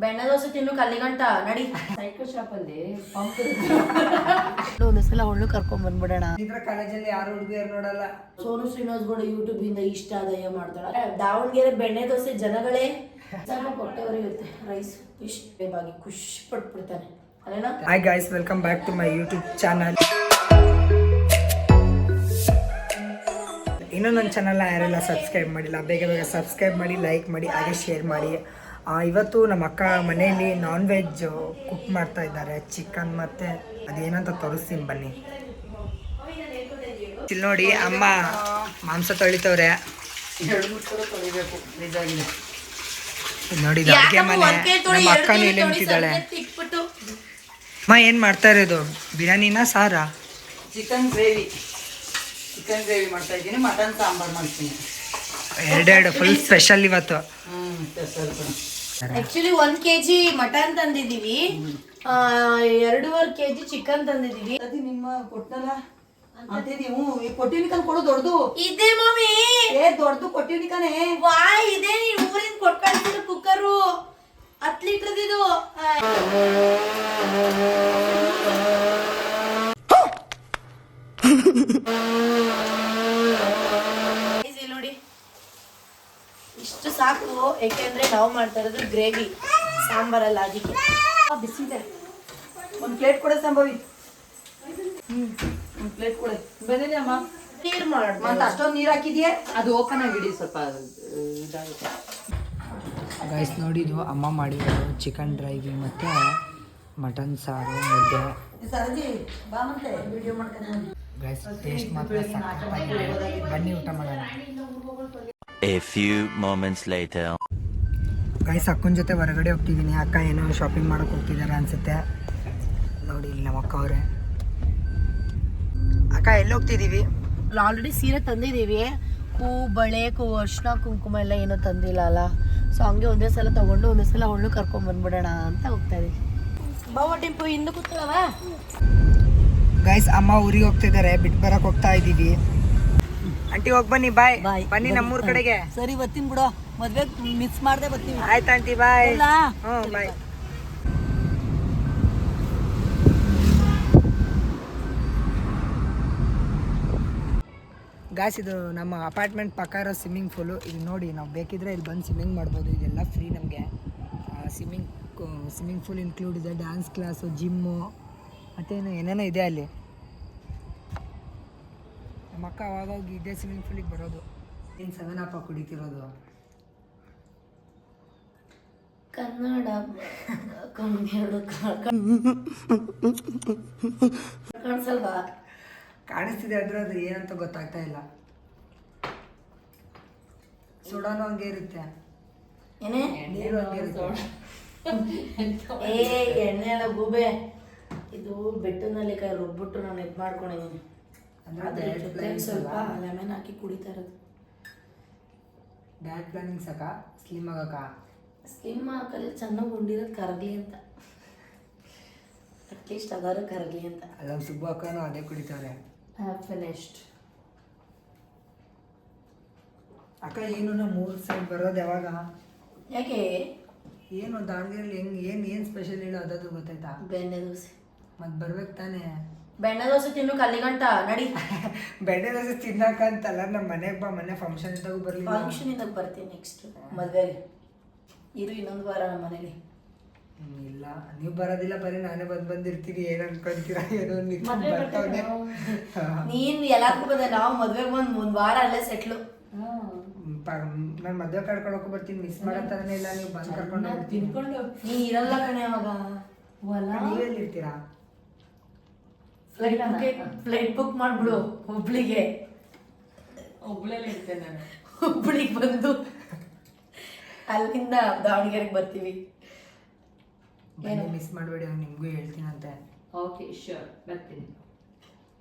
ಬೆಣ್ಣೆ ದೋಸೆ ತಿನ್ನು ಕಲ್ಲಿಗಂಟ ನಡಿ. ಸೈಕಲ್ ಶಾಪ್ ಅಲ್ಲಿ ಪಂಪ್ ಒಂದ್ಸಲ ಅವಳು ಕರ್ಕೊಂಡ್ ಬಂದ್ಬಿಡೋಣ. ಇದ್ರ ಕಾಲೇಜಲ್ಲಿ ಯಾರು ಹುಡುಗಿಯರು ನೋಡಲ್ಲ. ಸೋನು ಶ್ರೀನಿವಾಸ್ ಗೌಡ ಯೂಟ್ಯೂಬ್ ಇಂದ ಇಷ್ಟ ಆದಾಯ ಮಾಡ್ತಾಳೆ. ದಾವಣಗೆರೆ ಬೆಣ್ಣೆ ದೋಸೆ ಜನಗಳೇ ಸ್ವಲ್ಪ ಕೊಟ್ಟೆವರಿರುತ್ತೆ. ರೈಸ್ ಫಿಶ್ ಬಾಗಿ ಖುಷಿ ಪಟ್ಬಿಡ್ತಾನೆ ಅಲ್ಲೇನಾ. Hi guys, welcome back to my YouTube channel. ಇನ್ನೂ ನನ್ನ ಚಾನಲ್ನ ಯಾರೆಲ್ಲ ಸಬ್ಸ್ಕ್ರೈಬ್ ಮಾಡಿಲ್ಲ ಬೇಗ ಬೇಗ ಸಬ್ಸ್ಕ್ರೈಬ್ ಮಾಡಿ, ಲೈಕ್ ಮಾಡಿ, ಹಾಗೆ ಶೇರ್ ಮಾಡಿ. ಇವತ್ತು ನಮ್ಮ ಅಕ್ಕ ಮನೆಯಲ್ಲಿ ನಾನ್ ವೆಜ್ ಕುಕ್ ಮಾಡ್ತಾ ಇದ್ದಾರೆ. ಚಿಕನ್ ಮತ್ತು ಅದೇನಂತ ತೋರಿಸ್ತೀನಿ ಬನ್ನಿ. ಇಲ್ಲಿ ನೋಡಿ ಅಮ್ಮ ಮಾಂಸ ತೊಳಿತವ್ರೆ. ನೋಡಿ ಇದು ಅಡುಗೆ ಮನೆ. ನಮ್ಮ ಅಕ್ಕನೂ ಇಲ್ಲಿ ನಿಂತಿದ್ದಾಳೆ. ಅಮ್ಮ ಏನು ಮಾಡ್ತಾ ಇರೋದು? ಬಿರಿಯಾನಿನ ಸಾರಾ? ಚಿಕನ್ ಗ್ರೇವಿ ಮಾಡ್ತಾ ಇದ್ದೀನಿ. ಮಟನ್ ಸಾಂಬಾರ್ ಮಾಡ್ತೀನಿ. ಎರಡೆರಡು ಫುಲ್ ಸ್ಪೆಷಲ್ ಇವತ್ತು. ಆಕ್ಚುಲಿ 1 kg ಮಟನ್ ತಂದಿದೀವಿ, 2.5 kg ಚಿಕನ್ ತಂದಿದೀವಿ. ಅದು ನಿಮ್ಮ ಕೊಟ್ಟಲ್ಲ ಅದೇ ನೀವು ಕೊಟ್ಟಿನಿ ಕನ್ ಕೊಡು. ದೊಡ್ಡದು ಇದೆ ಮಮ್ಮಿ, ದೊಡ್ಡದು ಕೊಟ್ಟಿನಿ ಕನೆ. ವಾ ಇದೆ, ನೀನ್ ಊರಿಂದ ಕೊಟ್ಕಳ್ಸಿದ ಕುಕ್ಕರು 10 ಲೀಟರ್ ಇದು. ನೋಡಿ ಇಷ್ಟು ಸಾಕು, ಯಾಕೆಂದ್ರೆ ನಾವು ಮಾಡ್ತಾ ಇರೋದು ಗ್ರೇವಿ ಸಾಂಬಾರಲ್ಲ, ಅದಕ್ಕೆ. ಬಿಸಿದೆ. ಒಂದು ಪ್ಲೇಟ್ ಕೊಡೆ ಸಂಭವಿ. ಒಂದು ಪ್ಲೇಟ್ ಕೊಡೆ. ಬಂದಿದೆ ಅಮ್ಮ. ನೀರ್ ಮಾಡ ಮತ್ತೆ ಅಷ್ಟೊಂದು ನೀರು ಹಾಕಿದ್ಯೆ, ಅದು ಓಪನ್ ಆಗಿಡಿ ಸ್ವಲ್ಪ ಇದಾಗುತ್ತೆ. ಗೈಸ್ ನೋಡಿ, ಇದು ಅಮ್ಮ ಮಾಡಿರೋದು ಚಿಕನ್ ಡ್ರೈವಿ ಮತ್ತು ಮಟನ್ ಸಾರು, ಮುದ್ದೆ. ಸರದಿ ಬಾ ಮತ್ತೆ ವಿಡಿಯೋ ಮಾಡ್ಕೊಂಡು. ಗೈಸ್ ಟೇಸ್ಟ್ ಮಾತ್ರ ಸಖತ್ತಾಗಿದೆ. ಬನ್ನಿ ಊಟ ಮಾಡೋಣ. A few moments later. Guys ಅಕ್ಕನ ಜೊತೆ ಹೊರಗಡೆ ಹೋಗ್ತಿದ್ದೀನಿ. ಅಕ್ಕ ಏನೋ ಶಾಪಿಂಗ್ ಮಾಡೋಕೆ ಹೋಗ್ತಿದ್ದಾರೆ ಅನ್ಸುತ್ತೆ. ನೋಡಿ ಇಲ್ಲಿ ನಮ್ಮ ಅಕ್ಕ ಅವರೇ. ಅಕ್ಕ ಎಲ್ಲಿ ಹೋಗ್ತಿದ್ದೀವಿ? ಆಲ್ರೆಡಿ ಸೀರೆ ತಂದಿದ್ದೀವಿ. ಹೂ, ಬಳೆ, ಅರ್ಶಿನ, ಕುಂಕುಮ ಎಲ್ಲ ಏನೋ ತಂದಿಲ್ಲ ಅಲ್ಲ. ಸೊ ಹಂಗೆ ಒಂದೇ ಸಲ ತಗೊಂಡು ಒಂದೇ ಸಲ ಅವಳು ಕರ್ಕೊಂಡ್ ಬಂದ್ಬಿಡೋಣ ಅಂತ ಹೋಗ್ತಾ ಇದೀವಿ. ಬಾವ ಟೆಂಪು ಹಿಂದೆ ಕೂತಳವ. ಗೈಸ್ ಅಮ್ಮ ಊರಿಗೆ ಹೋಗ್ತಿದ್ದಾರೆ, ಬಿಟ್ಟು ಬರಕ್ಕೆ ಹೋಗ್ತಾ ಇದ್ದೀವಿ. ಆಂಟಿ ಹೋಗಿ ಬನ್ನಿ. ಬಾಯ್. ಬನ್ನಿ ನಮ್ಮೂರ್ ಕಡೆಗೆ. ಸರಿ ಬರ್ತೀನಿ ಬಿಡೋ, ಮದ್ವೆ ಮಿಸ್ ಮಾಡ್ದೆ ಬರ್ತೀವಿ. ಆಯ್ತು ಆಂಟಿ, ಬಾಯ್. ಹ್ಞೂ ಬಾಯ್. ಗಾಯ್ಸ್ ಇದು ನಮ್ಮ ಅಪಾರ್ಟ್ಮೆಂಟ್ ಪಕ್ಕ ಇರೋ ಸ್ವಿಮ್ಮಿಂಗ್ ಪೂಲು. ಇಲ್ಲಿ ನೋಡಿ, ನಾವು ಬೇಕಿದ್ರೆ ಇಲ್ಲಿ ಬಂದು ಸ್ವಿಮ್ಮಿಂಗ್ ಮಾಡ್ಬೋದು. ಇದೆಲ್ಲ ಫ್ರೀ ನಮಗೆ. ಸ್ವಿಮ್ಮಿಂಗ್ ಪೂಲ್ ಇನ್ಕ್ಲೂಡ್ ಇದೆ. ಡ್ಯಾನ್ಸ್ ಕ್ಲಾಸು, ಜಿಮ್ಮು ಮತ್ತೇನು ಏನೇನೋ ಇದೆ ಅಲ್ಲಿ. ನಮ್ಮ ಅಕ್ಕ ಅವಾಗೋಗಿ ಇದೇ ಸ್ವಿಮ್ಮಿಂಗ್ ಪೂಲಿಗೆ ಬರೋದು. ಏನು 7 ಅಪ್ ಕುಡಿತಿರೋದು. ಕನ್ನಡ ಕಾಣಿಸಲ್ವಾ? ಕಾಣಿಸ್ತಿದೆ ಆದರೆ ಅದು ಏನಂತ ಗೊತ್ತಾಗ್ತಾ ಇಲ್ಲ. ಸುಡಾನು ಹಂಗೆ ಇರುತ್ತೆ, ಏನೇ ನೀರು ಹಂಗೆ ಇರುತ್ತೆ. ಎಣ್ಣೆ ಎಲ್ಲ ಗೂಬೆ. ಇದು ಬೆಟ್ಟನಲ್ಲಿ ಕೈ ರುಬ್ಬಿಟ್ಟು ನಾನು ಇದು ಮಾಡ್ಕೊಂಡಿದ್ದೀನಿ. ಅದ್ರ ಜೊತೆ ಸ್ವಲ್ಪ ಲೆಮನ್ ಹಾಕಿ ಕುಡಿತಾ ಇರೋದು. ಡಯಟ್ ಪ್ಲಾನಿಂಗ್ ಸಾಕ ಸ್ಲಿಮ್ ಆಗಕ್ಕ? ಸ್ಲಿಮ್ ಹಾಕಲ್ಲಿ ಚೆನ್ನಾಗಿ ಉಂಡಿರೋದು ಕರಗಲಿ ಅಂತ. ಅಟ್ಲೀಸ್ಟ್ ಅದಾರು ಕರಗಲಿ ಅಂತ. ಅಲ್ಲ ಸುಬ್ಬು ಅಕ್ಕನೂ ಅದೇ ಕುಡಿತಾರೆ. ಫಿನಿಶ್ಡ್. ಅಕ್ಕ ಏನು ನಮ್ಮ 3 ಸೈಡ್ ಬರೋದು ಯಾವಾಗ? ಯಾಕೆ? ಏನು ದಾವಣಗೆರೆಯಲ್ಲಿ ಏನು ಸ್ಪೆಷಲ್ ಹೇಳೋ ಅದಾದ್ರು ಗೊತ್ತಾಯ್ತಾ? ಬೆಣ್ಣೆ ದೋಸೆ. ಮತ್ತೆ ಬರ್ಬೇಕು ತಾನೇ? ಬೆಣ್ಣೆ ದೋಸೆ ತಿನ್ನು ಕಲ್ಲಿಗಂಟ ನಡಿ. ಬೆಣ್ಣೆ ದೋಸೆ ತಿನ್ನಕಂತಲ್ಲ, ನಮ್ಮ ಮನೆಗೆ ಬಾ. ಮನೆ ಫಂಕ್ಷನ್ ಇದ್ದಾಗ ಬರಲಿ. ಫಂಕ್ಷನ್ ಇದ್ದಾಗ ಬರ್ತೀನಿ ನೆಕ್ಸ್ಟ್ ಮದುವೆಗೆ. ಇರು ಇನ್ನೊಂದು ವಾರ ನಮ್ಮ ಮನೇಲಿ. ಇಲ್ಲ ನೀವು ಬರೋದಿಲ್ಲ, ಬರೀ ನಾನೇ ಬಂದಿರ್ತೀನಿ. ಏನು ಅನ್ಕೊಂತೀರಾ? ಏನೋ ನೀನ್ ಎಲ್ಲಾರ್ಗೂ ಬಂದೆ, ನಾವು ಮದ್ವೆಗೆ ಒಂದ್ ವಾರ ಅಲ್ಲೇ ಸೆಟ್ಲು. ನಾನು ಮದುವೆ ಕರ್ಕೊಂಡು ಬರ್ತೀನಿ. ಮಿಸ್ ಮಾಡತ್ತಾನೆ ಇಲ್ಲ, ನೀವು ಬಂದು ಕರ್ಕೊಂಡು ಹೋಗ್ತೀನಿ. ನೀ ಇರಲ್ಲ ಕಣೆ ಅವಾಗ. ನೀವೆಲ್ಲಿ ಇರ್ತೀರಾ? Flight book ಮಾಡ್ಬಿಡು ಹುಬ್ಳಿಗೆ. ಒಬ್ಬಳಲ್ಲಿ ಇರ್ತೇನೆ ನಾನು. ಹುಬ್ಳಿಗೆ ಬಂದು ಅಲ್ಲಿಂದ ದಾವಣಗೆರೆಗೆ ಬರ್ತೀವಿ. ಏನು ಮಿಸ್ ಮಾಡಬೇಡಿ, ನಿಮಗೂ ಹೇಳ್ತೀನಂತೆ. ಓಕೆ ಶ್ಯೂರ್, ಬರ್ತೀನಿ.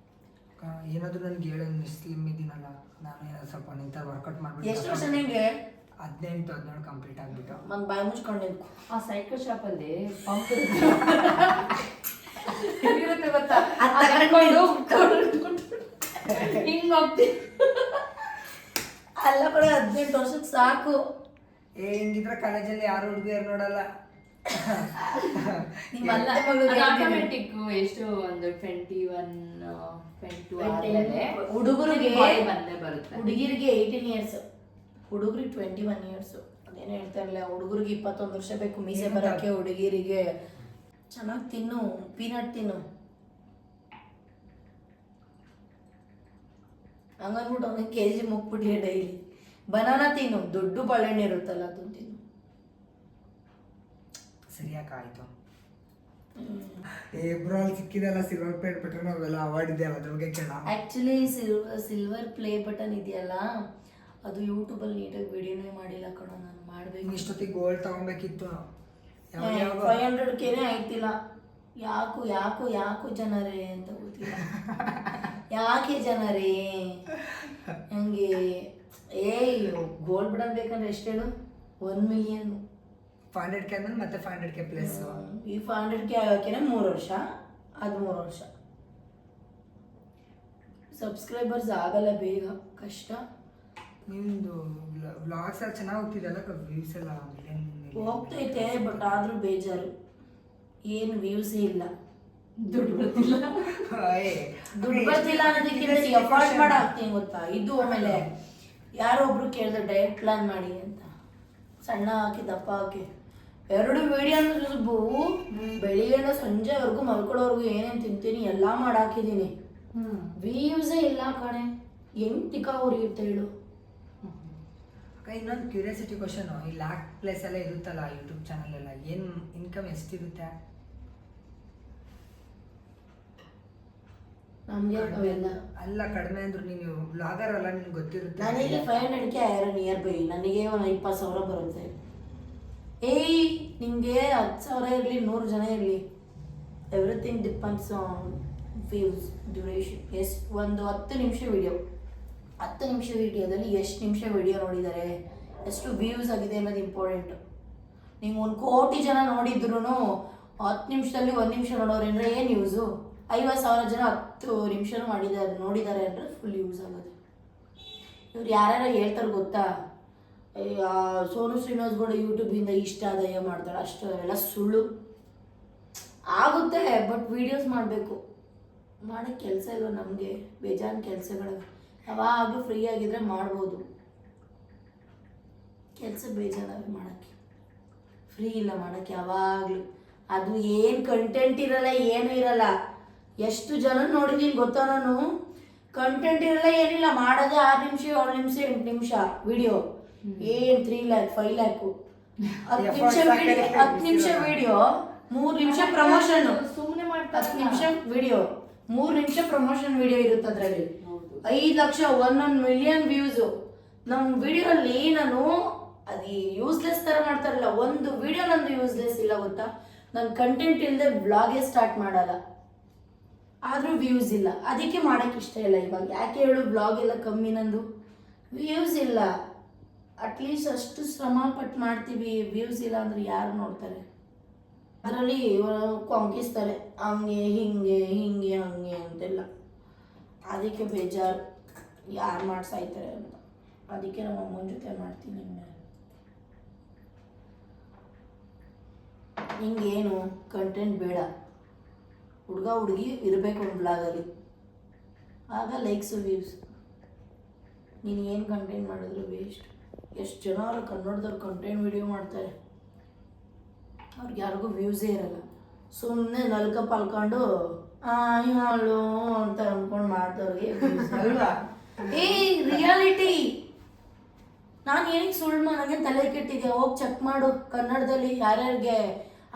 ಏನಾದರೂ ನನಗೆ ಹೇಳೋ, ಸ್ಲಿಮ್ ಇದ್ದೀನಲ್ಲ ನಾನು. ಏನಾದ್ರು ಸ್ವಲ್ಪ ನಿಂತ ವರ್ಕೌಟ್ ಮಾಡ್ಬಿಟ್ಟು. ಎಷ್ಟು ವರ್ಷ ನಿಂಗೆ? 18-17 ಕಂಪ್ಲೀಟ್ ಆಗಿಬಿಟ್ಟು. ನಾನು ಬಾಯಿ ಮುಚ್ಕೊಂಡು ನಿಂತ್ಕೊ. ಆ ಸೈಕಲ್ ಶಾಪ್ ಅಲ್ಲಿ ಪಂಪ್ ಇರುತ್ತೆ ಗೊತ್ತಾ? ಹಿಂಗ್ ಹೋಗ್ತೀನಿ. ಅಲ್ಲ ಕೂಡ 18 ವರ್ಷಕ್ಕೆ ಸಾಕು. ಹಿಂಗಿದ್ರೆ ಕಾಲೇಜಲ್ಲಿ ಯಾರು ಹುಡುಗಿಯರು ನೋಡಲ್ಲ. ಆಟೋಮೆಟಿಕ್ ಎಷ್ಟು ಒಂದು 21-22 ಆದ್ಮೇಲೆ ಹುಡುಗರಿಗೆ ಬಂದೇ ಬರುತ್ತೆ. ಹುಡುಗಿರಿಗೆ 18 ಇಯರ್ಸ್, ಹುಡುಗರಿಗೆ 21 ಇಯರ್ಸ್. ಅದೇನು ಹೇಳ್ತಾರಲ್ಲ, ಹುಡುಗರಿಗೆ 21 ವರ್ಷ ಬೇಕು ಮೀಸೆ ಬರೋಕ್ಕೆ, ಹುಡುಗಿರಿಗೆ ಚೆನ್ನಾಗಿ ತಿನ್ನು, ಪೀನಟ್ ತಿನ್ನು ಹಂಗನ್ಬಿಟ್ಟು 1 kg ಮುಗ್ಬಿಟ್ಟಿದೆ ಡೈಲಿ. ಬನಾನಾ ತಿನ್ನು, ದೊಡ್ಡ ಬಾಳೆಹಣ್ಣು ಇರುತ್ತಲ್ಲ ಅದು ತಿನ್ನು. ಸರಿಯಾಕಾಯ್ತು. ಏಬ್ರಾಲ್ ಸಿಕ್ಕಿದಲ್ಲ ಸಿಲ್ವರ್ ಪ್ಲೇಟ್ ಬಟನ್, ಅವೆಲ್ಲ ಅವಾರ್ಡ್ ಇದೆಯಲ್ಲ ಅದ್ರ ಬಗ್ಗೆ ಕೇಳ. ಆ್ಯಕ್ಚುಲಿ ಸಿಲ್ವರ್ ಪ್ಲೇ ಬಟನ್ ಇದೆಯಲ್ಲ, ಅದು ಯೂಟ್ಯೂಬಲ್ಲಿ ನೀಟಾಗಿ ವಿಡಿಯೋನೇ ಮಾಡಿಲ್ಲ ಕಣ. ನಾನು ಮಾಡಬೇಕು. ಇಷ್ಟೊತ್ತಿಗೆ ಗೋಲ್ಡ್ ತಗೊಬೇಕಿತ್ತು. 500Kನೇ ಆಯ್ತಿಲ್ಲ. ಯಾಕೋ ಜನರೇ ಅಂತ ಗೊತ್ತಿಲ್ಲ. ಯಾಕೆ ಜನರೇ ಹಂಗೆ? ಗೋಲ್ಡ್ ಬಟನ್ ಬೇಕಂದ್ರೆ ಎಷ್ಟು ಹೇಳು? 1 ಮಿಲಿಯನ್. 500K ಅಂದ್ರೆ ಮತ್ತೆ 500K ಪ್ಲಸ್. ಈ 500K ಆಗೋಕೆನೆ 3 ವರ್ಷ, ಅದು 3 ವರ್ಷ. ಸಬ್ಸ್ಕ್ರೈಬರ್ಸ್ ಆಗಲ್ಲ ಬೇಗ, ಕಷ್ಟ. ನಿಮ್ದು ವ್ಲಾಗ್ಸ್ ಎಲ್ಲ ಚೆನ್ನಾಗಿ ಹೋಗ್ತಿದೆಯಲ್ಲ, ವ್ಯೂಸ್ ಎಲ್ಲ ಹೋಗ್ತೈತೆ, ಬಟ್ ಆದ್ರೂ ಬೇಜಾರು. ಏನು ವ್ಯೂಸೇ ಇಲ್ಲ, ದುಡ್ಡು ಬರ್ತಿಲ್ಲ. ದುಡ್ಡು ಬರ್ತಿಲ್ಲ ಅನ್ನೋದಕ್ಕಿಂತ ಎಫರ್ಟ್ ಮಾಡಿ ಹಾಕ್ತೀನಿ ಗೊತ್ತಾ. ಇದು ಆಮೇಲೆ ಯಾರೋ ಒಬ್ರು ಕೇಳಿದ್ರೆ ಡಯಟ್ ಪ್ಲಾನ್ ಮಾಡಿ ಅಂತ, ಸಣ್ಣ ಹಾಕಿ ದಪ್ಪ ಹಾಕಿ 2 ವಿಡಿಯೋ ಸುಬ್ಬು. ಬೆಳಿಗ್ಗೆಯಿಂದ ಸಂಜೆವರೆಗೂ ಮಲ್ಕೊಳ್ಳೋವರೆಗೂ ಏನೇನು ತಿಂತೀನಿ ಎಲ್ಲ ಮಾಡಿ ಹಾಕಿದ್ದೀನಿ. ವ್ಯೂಸೇ ಇಲ್ಲ ಕಣೆ, ಹೆಂಗ್ ಟಿಕಾ ಉರಿಯುತ್ತೆ ಹೇಳು. ಇನ್ನೊಂದು ಕ್ಯೂರಿಯಾಸಿಟಿ ಕ್ವಶನ್, ಈ ಲ್ಯಾಕ್ ಪ್ಲೇಸ್ ಎಲ್ಲ ಇರುತ್ತಲ್ಲ ಯೂಟ್ಯೂಬ್ ಚಾನಲ್ ಎಲ್ಲ, ಏನು ಇನ್ಕಮ್ ಎಷ್ಟಿರುತ್ತೆ? ನಮ್ಗೆ ಅವೆಲ್ಲ ಅಲ್ಲ, ಕಡಿಮೆ ಅಂದ್ರು ನೀನು ವ್ಲಾಗರ್ ಅಲ್ಲ, ನಿನ್ಗೆ ಗೊತ್ತಿರುತ್ತೆ. ನನಗೆ 500K ಆಯಿರೋ ನಿಯರ್ ಬೈ, ನನಗೆ ಒಂದು 20,000 ಬರುತ್ತೆ. ನಿಮಗೆ 10,000 ಇರಲಿ, 100 ಜನ ಇರಲಿ, everything depends on views, duration. ಒಂದು 10 ನಿಮಿಷ ವಿಡಿಯೋ, 10 ನಿಮಿಷ ವಿಡಿಯೋದಲ್ಲಿ ಎಷ್ಟು ನಿಮಿಷ ವಿಡಿಯೋ ನೋಡಿದ್ದಾರೆ, ಎಷ್ಟು ವ್ಯೂಸ್ ಆಗಿದೆ ಅನ್ನೋದು ಇಂಪಾರ್ಟೆಂಟು. ನೀವು 1 ಕೋಟಿ ಜನ ನೋಡಿದ್ರು 10 ನಿಮಿಷದಲ್ಲಿ 1 ನಿಮಿಷ ನೋಡೋರು ಅಂದರೆ ಏನು ಯೂಸು? 50,000 ಜನ 10 ನಿಮಿಷ ನೋಡಿದ್ದಾರೆ ಅಂದರೆ ಫುಲ್ ಯೂಸ್ ಆಗೋದು. ಇವ್ರು ಯಾರ್ಯಾರು ಹೇಳ್ತಾರೆ ಗೊತ್ತಾ, ಸೋನು ಶ್ರೀನಿವಾಸ್ ಗೌಡ ಯೂಟ್ಯೂಬಿಂದ ಇಷ್ಟ ಆದಾಯ ಮಾಡ್ತಾರೆ, ಅಷ್ಟು ಅವೆಲ್ಲ ಸುಳ್ಳು. ಆಗುತ್ತೆ, ಬಟ್ ವೀಡಿಯೋಸ್ ಮಾಡಬೇಕು. ಮಾಡೋಕ್ಕೆ ಕೆಲಸ ಇಲ್ವ ನಮಗೆ? ಬೇಜಾನ್ ಕೆಲಸಗಳು. ಯಾವಾಗಲೂ ಫ್ರೀ ಆಗಿದ್ರೆ ಮಾಡ್ಬೋದು, ಕೆಲಸ ಬೇಜಾರಾಗಿ ಮಾಡೋಕ್ಕೆ. ಫ್ರೀ ಇಲ್ಲ ಮಾಡೋಕ್ಕೆ ಯಾವಾಗಲೂ. ಅದು ಏನು ಕಂಟೆಂಟ್ ಇರಲ್ಲ, ಏನೂ ಇರಲ್ಲ. ಎಷ್ಟು ಜನ ನೋಡಿದ್ದೀನಿ ಗೊತ್ತಾ ನಾನು, ಕಂಟೆಂಟ್ ಇರಲ್ಲ, ಏನಿಲ್ಲ, ಮಾಡೋದೇ 6 ನಿಮಿಷ 7 ನಿಮಿಷ 8 ನಿಮಿಷ ವಿಡಿಯೋ. ಏನು 3 ಲ್ಯಾಕ್ 5 ಲ್ಯಾಕು. 10 ನಿಮಿಷ ವಿಡಿಯೋ 3 ನಿಮಿಷ ಪ್ರಮೋಷನ್. ಸುಮ್ಮನೆ ಮಾಡ್ತಾರೆ. 10 ನಿಮಿಷ ವಿಡಿಯೋ 3 ನಿಮಿಷ ಪ್ರಮೋಷನ್ ವಿಡಿಯೋ ಇರುತ್ತೆ. ಅದರಲ್ಲಿ 5 ಲಕ್ಷ 1 ಮಿಲಿಯನ್ ವ್ಯೂಸು. ನಮ್ಮ ವಿಡಿಯೋಲ್ಲಿ ನಾನು ಅದು ಯೂಸ್ಲೆಸ್ ಥರ ಮಾಡ್ತಾರಲ್ಲ, ಒಂದು ವಿಡಿಯೋ ನಂದು ಯೂಸ್ಲೆಸ್ ಇಲ್ಲ ಗೊತ್ತಾ. ನನ್ನ ಕಂಟೆಂಟ್ ಇಲ್ಲದೆ ವ್ಲಾಗೇ ಸ್ಟಾರ್ಟ್ ಮಾಡಲ್ಲ, ಆದರೂ ವ್ಯೂಸ್ ಇಲ್ಲ. ಅದಕ್ಕೆ ಮಾಡೋಕ್ಕೆ ಇಷ್ಟ ಇಲ್ಲ ಇವಾಗ. ಯಾಕೆ ಹೇಳು, ವ್ಲಾಗ್ ಎಲ್ಲ ಕಮ್ಮಿ, ನಂದು ವ್ಯೂಸ್ ಇಲ್ಲ. ಅಟ್ಲೀಸ್ಟ್ ಅಷ್ಟು ಶ್ರಮ ಪಟ್ಟು ಮಾಡ್ತೀವಿ, ವ್ಯೂಸ್ ಇಲ್ಲ ಅಂದರೆ ಯಾರು ನೋಡ್ತಾರೆ? ಅದರಲ್ಲಿ ಕೊಂಕಿಸ್ತಾರೆ, ಹಂಗೆ ಹಿಂಗೆ ಹಿಂಗೆ ಹಂಗೆ ಅಂತೆಲ್ಲ. ಅದಕ್ಕೆ ಬೇಜಾರು, ಯಾರು ಮಾಡ್ಸಾಯ್ತಾರೆ ಅಂತ. ಅದಕ್ಕೆ ನಮ್ಮ ಅಮ್ಮನ ಜೊತೆ ಮಾಡ್ತೀನಿ. ಹಿಂಗೇನು ಕಂಟೆಂಟ್ ಬೇಡ, ಹುಡುಗ ಹುಡುಗಿ ಇರಬೇಕು ಒಂದು ಬ್ಲಾಗಲ್ಲಿ, ಆಗ ಲೈಕ್ಸು ವ್ಯೂಸ್. ನೀನು ಏನು ಕಂಟೆಂಟ್ ಮಾಡಿದ್ರು ವೇಸ್ಟ್. ಎಷ್ಟು ಜನ ಅವರು ಕನ್ನಡದವ್ರು ಕಂಟೆಂಟ್ ವಿಡಿಯೋ ಮಾಡ್ತಾರೆ, ಅವ್ರಿಗೆ ಯಾರಿಗೂ ವ್ಯೂಸೇ ಇರಲ್ಲ. ಸುಮ್ಮನೆ ನಲ್ಕ ಪಲ್ಕೊಂಡು ಹಾಳು ಅಂತ ಅಂದ್ಕೊಂಡು ಮಾಡ್ದವ್ರಿಗೆ ವ್ಯೂಸ್ ಅಲ್ವಾ? ರಿಯಾಲಿಟಿ. ನಾನು ಏನಕ್ಕೆ ಸುಳ್ಳು ನನಗೆ ತಲೆ ಕೆಟ್ಟಿದೆ, ಹೋಗಿ ಚೆಕ್ ಮಾಡು ಕನ್ನಡದಲ್ಲಿ ಯಾರ್ಯಾರಿಗೆ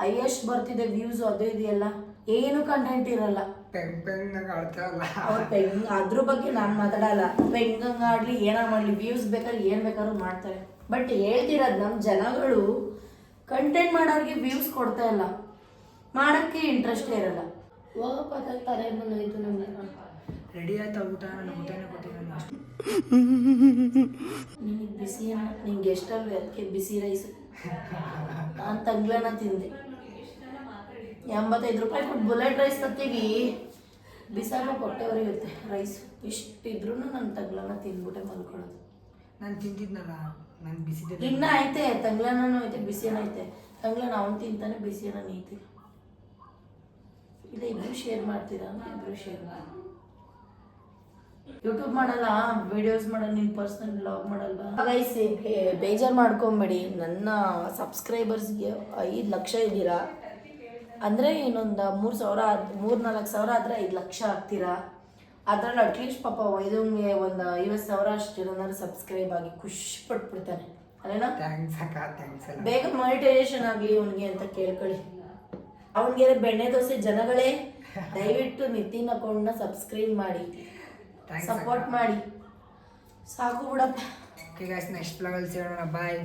ಹೈಯೆಸ್ಟ್ ಬರ್ತಿದೆ ವ್ಯೂಸು, ಅದು ಇದೆಯಲ್ಲ. ಏನು ಕಂಟೆಂಟ್ ಇರಲ್ಲ. ಅವ್ರು ಪೆಂಗ್ ಅದ್ರ ಬಗ್ಗೆ ನಾನು ಮಾತಾಡಲ್ಲ. ಪೆಂಗಂಗೆ ಆಡಲಿ ಏನೋ ಮಾಡಲಿ, ವ್ಯೂಸ್ ಬೇಕಾದ್ರೆ ಏನು ಬೇಕಾದ್ರೂ ಮಾಡ್ತಾರೆ. ಬಟ್ ಹೇಳ್ತಿರೋದು ನಮ್ಮ ಜನಗಳು ಕಂಟೆಂಟ್ ಮಾಡೋರಿಗೆ ವ್ಯೂಸ್ ಕೊಡ್ತಾ ಇಲ್ಲ, ಮಾಡೋಕ್ಕೆ ಇಂಟ್ರೆಸ್ಟೇ ಇರಲ್ಲ. ಹೋಗಪ್ಪ ತಲೆ ಬಂದೋಯ್ತು ನಮಗೆ. ರೆಡಿ ಆಯ್ತಾ ಊಟ? ನಾನು ಊಟನೇ ಕೊಟ್ಟಿದ್ದೀನಿ. ನಿನಗೆ ಬಿಸಿ, ನಿಂಗೆ ಎಷ್ಟಲ್ವೇ ಅದಕ್ಕೆ ಬಿಸಿ ರೈಸು. ನಾನು ತಂಗ್ಲನ ತಿಂದೆ. 85 ರೂಪಾಯಿ ಕೊಟ್ಟು ಬುಲೆಟ್ ರೈಸ್ ತತ್ತೀವಿ, ಬಿಸಾಕ ಕೊಟ್ಟೆವರೆ ಇರುತ್ತೆ ರೈಸ್. ಇಷ್ಟಿದ್ರು ನಾನು ತಂಗ್ಲನ ತಿಂದ್ಬಿಟ್ಟೆ ಮಲ್ಕೊಳ್ಳೋದು. ನಾನು ತಿಂತಿದ್ನಲ್ಲ, ನಾನು ಬಿಸಿದೆ ಇನ್ನ ಐತೆ, ತಂಗ್ಲನೂ ಐತೆ, ಬಿಸಿನೂ ಐತೆ. ತಂಗ್ಲ ನಾವು ತಿಂತಾನೆ ಬಿಸಿನ ನೀತಿ ಇಲ್ಲ ಇಬ್ರು ಶೇರ್ ಮಾಡ್ತೀರಾ ಇಬ್ರು ಶೇರ್ ಮಾಡಿ ಯೂಟ್ಯೂಬ್ ಮಾಡಲ್ಲ ವಿಡಿಯೋಸ್ ಮಾಡಲ್ಲ ನೀನು ಪರ್ಸ್ನಲ್ ಬ್ಲಾಗ್ ಮಾಡಲ್ವಾ ಗೈಸ್ ಬೇಜಾರು ಮಾಡ್ಕೊಂಬೇಡಿ ನನ್ನ ಸಬ್ಸ್ಕ್ರೈಬರ್ಸ್ಗೆ 5 ಲಕ್ಷ ಇದ್ದೀರಾ ಅಂದರೆ ಇನ್ನೊಂದು 3,000 ಆದರೆ 5 ಲಕ್ಷ ಆಗ್ತೀರಾ ಅದ್ರಲ್ಲಿ ಅಟ್ಲೀಸ್ಟ್ ಪಾಪ ವೈದ್ಯಂಗೆ ಒಂದು 50,000 ಅಷ್ಟು ಏನಾದ್ರು ಸಬ್ಸ್ಕ್ರೈಬ್ ಆಗಿ ಖುಷಿ ಪಟ್ಬಿಡ್ತಾನೆ ಅಲ್ಲೇನಾ ಥ್ಯಾಂಕ್ಸ್ ಅಕ್ಕ ಥ್ಯಾಂಕ್ಸ್ ಎಲ್ಲ ಬೇಗ ಮಾನಿಟೈಸೇಷನ್ ಆಗಲಿ ಅವನಿಗೆ ಅಂತ ಕೇಳ್ಕೊಳ್ಳಿ ಅವನಿಗೆ ಬೆಣ್ಣೆ ದೋಸೆ ಜನಗಳೇ ದಯವಿಟ್ಟು ನಿತಿನ್ ಅಕೌಂಟ್ನ ಸಬ್ಸ್ಕ್ರೈಬ್ ಮಾಡಿ ಸಪೋರ್ಟ್ ಮಾಡಿ ಸಾಕು ಬಿಡಪ್ಪ ಓಕೆ ಗೈಸ್ ನೆಕ್ಸ್ಟ್ ಬ್ಲಾಗಲ್ಲಿ ಸಿಗೋಣ ಬಾಯ್